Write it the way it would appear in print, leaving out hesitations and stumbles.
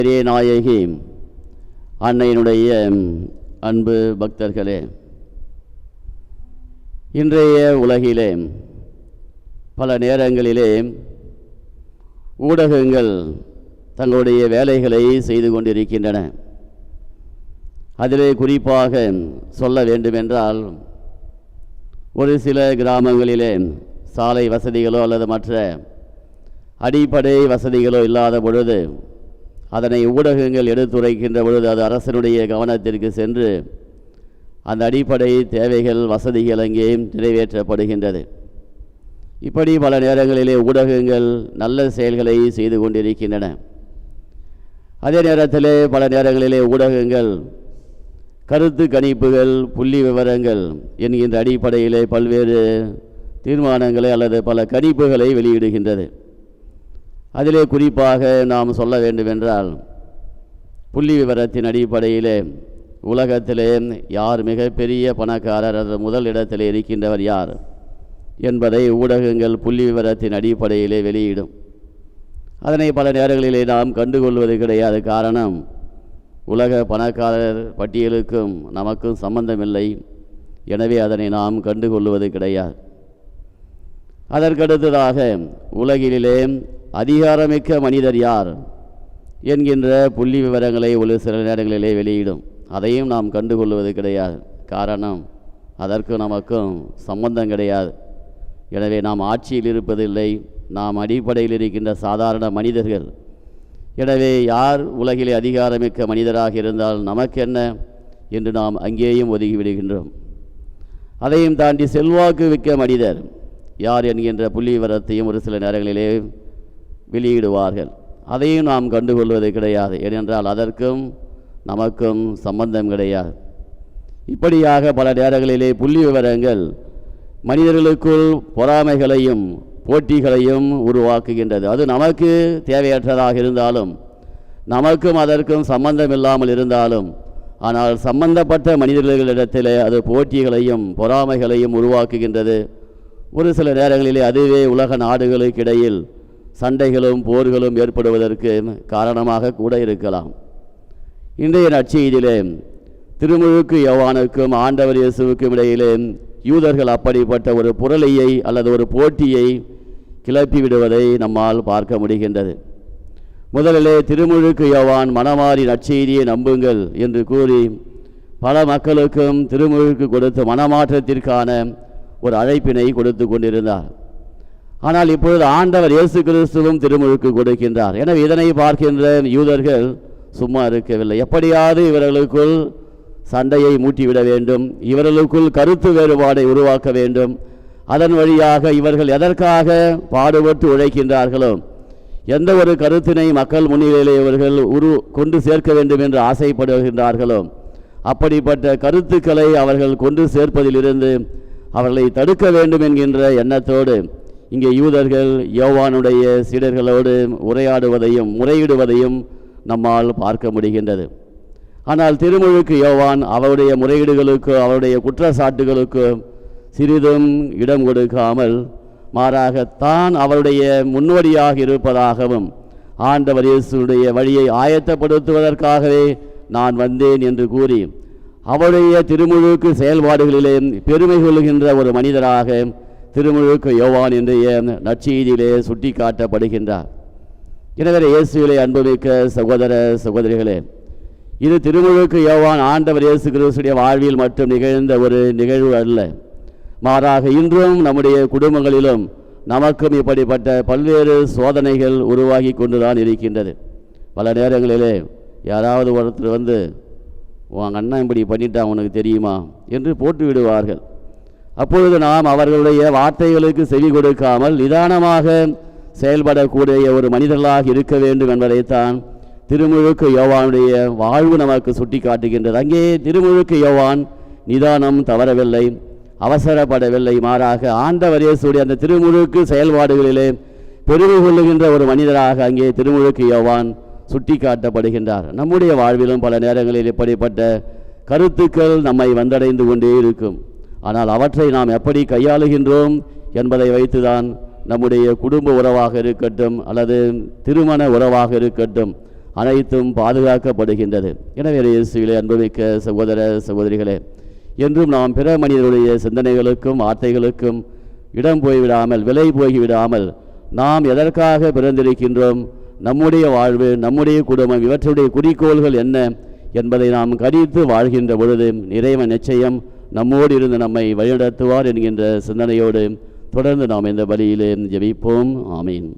பெரிய நாயகி அன்னையினுடைய அன்பு பக்தர்களே, இன்றைய உலகிலே பல நேரங்களிலே ஊடகங்கள் தங்களுடைய வேலைகளை செய்து கொண்டிருக்கின்றன. அதிலே குறிப்பாக சொல்ல வேண்டுமென்றால், ஒரு சில கிராமங்களிலே சாலை வசதிகளோ அல்லது மற்ற அடிப்படை வசதிகளோ இல்லாத பொழுது அதனை ஊடகங்கள் எடுத்துரைக்கின்ற பொழுது அது அரசனுடைய கவனத்திற்கு சென்று அந்த அடிப்படை தேவைகள் வசதிகள் அங்கே நிறைவேற்றப்படுகின்றது. இப்படி பல நேரங்களிலே ஊடகங்கள் நல்ல செயல்களை செய்து கொண்டிருக்கின்றன. அதே நேரத்தில் பல நேரங்களிலே ஊடகங்கள் கருத்து கணிப்புகள், புள்ளி விவரங்கள் என்கின்ற அடிப்படையிலே பல்வேறு தீர்மானங்களை அல்லது பல கணிப்புகளை வெளியிடுகின்றது. அதிலே குறிப்பாக நாம் சொல்ல வேண்டுமென்றால், புள்ளி விவரத்தின் அடிப்படையிலே உலகத்திலே யார் மிகப்பெரிய பணக்காரர், அது முதல் இடத்தில் இருக்கின்றவர் யார் என்பதை ஊடகங்கள் புள்ளி விவரத்தின் அடிப்படையிலே வெளியிடும். அதனை பல நேரங்களிலே நாம் கண்டுகொள்வது கிடையாது. காரணம், உலக பணக்காரர் பட்டியலுக்கும் நமக்கும் சம்பந்தமில்லை. எனவே அதனை நாம் கண்டுகொள்வது கிடையாது. அதற்கடுத்ததாக உலகிலே அதிகாரமிக்க மனிதர் யார் என்கின்ற புள்ளி விவரங்களை ஒரு சில நேரங்களிலே வெளியிடும். அதையும் நாம் கண்டுகொள்வது கிடையாது. காரணம், அதற்கு நமக்கும் சம்பந்தம் கிடையாது. எனவே நாம் ஆட்சியில் இருப்பதில்லை, நாம் அடிப்படையில் இருக்கின்ற சாதாரண மனிதர்கள். எனவே யார் உலகிலே அதிகாரமிக்க மனிதராக இருந்தால் நமக்கென்ன என்று நாம் அங்கேயும் ஒதுக்கிவிடுகின்றோம். அதையும் தாண்டி செல்வாக்கு மிக்க மனிதர் யார் என்கின்ற புள்ளி விவரத்தையும் ஒரு சில நேரங்களிலே வெளியிடுவார்கள். அதையும் நாம் கண்டுகொள்வது கிடையாது. ஏனென்றால் அதற்கும் நமக்கும் சம்பந்தம் கிடையாது. இப்படியாக பல நேரங்களிலே புள்ளி விவரங்கள் மனிதர்களுக்குள் பொறாமைகளையும் போட்டிகளையும் உருவாக்குகின்றது. அது நமக்கு தேவையற்றதாக இருந்தாலும், நமக்கும் அதற்கும் சம்பந்தம் இல்லாமல் இருந்தாலும், ஆனால் சம்பந்தப்பட்ட மனிதர்களிடத்திலே அது போட்டிகளையும் பொறாமைகளையும் உருவாக்குகின்றது. ஒரு சில நேரங்களிலே அதுவே உலக நாடுகளுக்கு இடையில் சண்டைகளும் போர்களும் ஏற்படுவதற்கு காரணமாக கூட இருக்கலாம். இன்றைய நற்செய்தியிலே திருமுழுக்கு யோவானுக்கும் ஆண்டவர் இயேசுவுக்கும் இடையிலே யூதர்கள் அப்படிப்பட்ட ஒரு புரளியை அல்லது ஒரு போட்டியை கிளப்பி விடுவதை நம்மால் பார்க்க முடிகின்றது. முதலிலே திருமுழுக்கு யோவான் மனமாறி நற்செய்தியை நம்புங்கள் என்று கூறி பல மக்களுக்கும் திருமுழுக்கு கொடுத்து மனமாற்றத்திற்கான ஒரு அழைப்பினை கொடுத்து கொண்டிருந்தார். ஆனால் இப்பொழுது ஆண்டவர் இயேசு கிறிஸ்துவும் திருமுழுக்கு கொடுக்கின்றார். எனவே இதனை பார்க்கின்ற யூதர்கள் சும்மா இருக்கவில்லை. எப்படியாவது இவர்களுக்குள் சண்டையை மூட்டிவிட வேண்டும், இவர்களுக்குள் கருத்து வேறுபாடை உருவாக்க வேண்டும். அதன் வழியாக இவர்கள் எதற்காக பாடுபட்டு உழைக்கின்றார்களோ, எந்த ஒரு கருத்தினை மக்கள் முன்னிலையிலே இவர்கள் கொண்டு சேர்க்க வேண்டும் என்று ஆசைப்படுகின்றார்களோ, அப்படிப்பட்ட கருத்துக்களை அவர்கள் கொண்டு சேர்ப்பதிலிருந்து அவர்களை தடுக்க வேண்டும் என்கின்ற எண்ணத்தோடு இங்கே யூதர்கள் யோவானுடைய சீடர்களோடு உரையாடுவதையும் முறையிடுவதையும் நம்மால் பார்க்க முடிகின்றது. ஆனால் திருமுழுக்கு யோவான் அவருடைய முறையீடுகளுக்கு, அவருடைய குற்றச்சாட்டுகளுக்கு சிறிதும் இடம் கொடுக்காமல், மாறாக தான் அவருடைய முன்னோடியாக இருப்பதாகவும் ஆண்டவர் இயேசுடைய வழியை ஆயத்தப்படுத்துவதற்காகவே நான் வந்தேன் என்று கூறி அவருடைய திருமுழுக்கு செயல்பாடுகளிலே பெருமை கொள்கின்ற ஒரு மனிதராக திருமுழுக்கு யோவான் இன்றைய நற்செய்தியிலே சுட்டி காட்டப்படுகின்றார். எனவே இயேசுவிலே அன்புமிக்க சகோதர சகோதரிகளே, இது திருமுழுக்கு யோவான் ஆண்டவர் இயேசு கிறிஸ்துடைய வாழ்வில் மட்டும் நிகழ்ந்த ஒரு நிகழ்வு அல்ல. மாறாக இன்றும் நம்முடைய குடும்பங்களிலும் நமக்கும் இப்படிப்பட்ட பல்வேறு சோதனைகள் உருவாகி கொண்டுதான் இருக்கின்றது. பல நேரங்களிலே யாராவது ஒருத்தர் வந்து, உன் அண்ணன் இப்படி பண்ணிட்டான் உனக்கு தெரியுமா என்று போட்டு விடுவார்கள். அப்பொழுது நாம் அவர்களுடைய வார்த்தைகளுக்கு செவி கொடுக்காமல் நிதானமாக செயல்படக்கூடிய ஒரு மனிதர்களாக இருக்க வேண்டும் என்பதைத்தான் திருமுழுக்கு யோவானுடைய வாழ்வு நமக்கு சுட்டி காட்டுகின்றது. அங்கே திருமுழுக்கு யோவான் நிதானம் தவறவில்லை, அவசரப்படவில்லை. மாறாக ஆண்டவர் இயேசுடைய அந்த திருமுழுக்கு செயல்பாடுகளிலே பெருமை கொள்ளுகின்ற ஒரு மனிதராக அங்கே திருமுழுக்கு யோவான் சுட்டி காட்டப்படுகின்றார். நம்முடைய வாழ்விலும் பல நேரங்களில் இப்படிப்பட்ட கருத்துக்கள் நம்மை வந்தடைந்து கொண்டே இருக்கும். ஆனால் அவற்றை நாம் எப்படி கையாளுகின்றோம் என்பதை வைத்துதான் நம்முடைய குடும்ப உறவாக இருக்கட்டும் அல்லது திருமண உறவாக இருக்கட்டும், அனைத்தும் பாதுகாக்கப்படுகின்றது. எனவே இயேசுவிலே அன்புமிக்க சகோதர சகோதரிகளே, என்றும் நாம் பிற மனிதருடைய சிந்தனைகளுக்கும் வார்த்தைகளுக்கும் இடம் போய்விடாமல், விலை போய்விடாமல், நாம் எதற்காக பிறந்திருக்கின்றோம், நம்முடைய வாழ்வு, நம்முடைய குடும்பம், இவற்றுடைய குறிக்கோள்கள் என்ன என்பதை நாம் கணித்து வாழ்கின்ற பொழுது இறைவன் நிச்சயம் நம்மோடு இருந்து நம்மை வழிநடத்துவார் என்கின்ற சிந்தனையோடு தொடர்ந்து நாம் இந்த பலியிலே ஜெபிப்போம். ஆமீன்.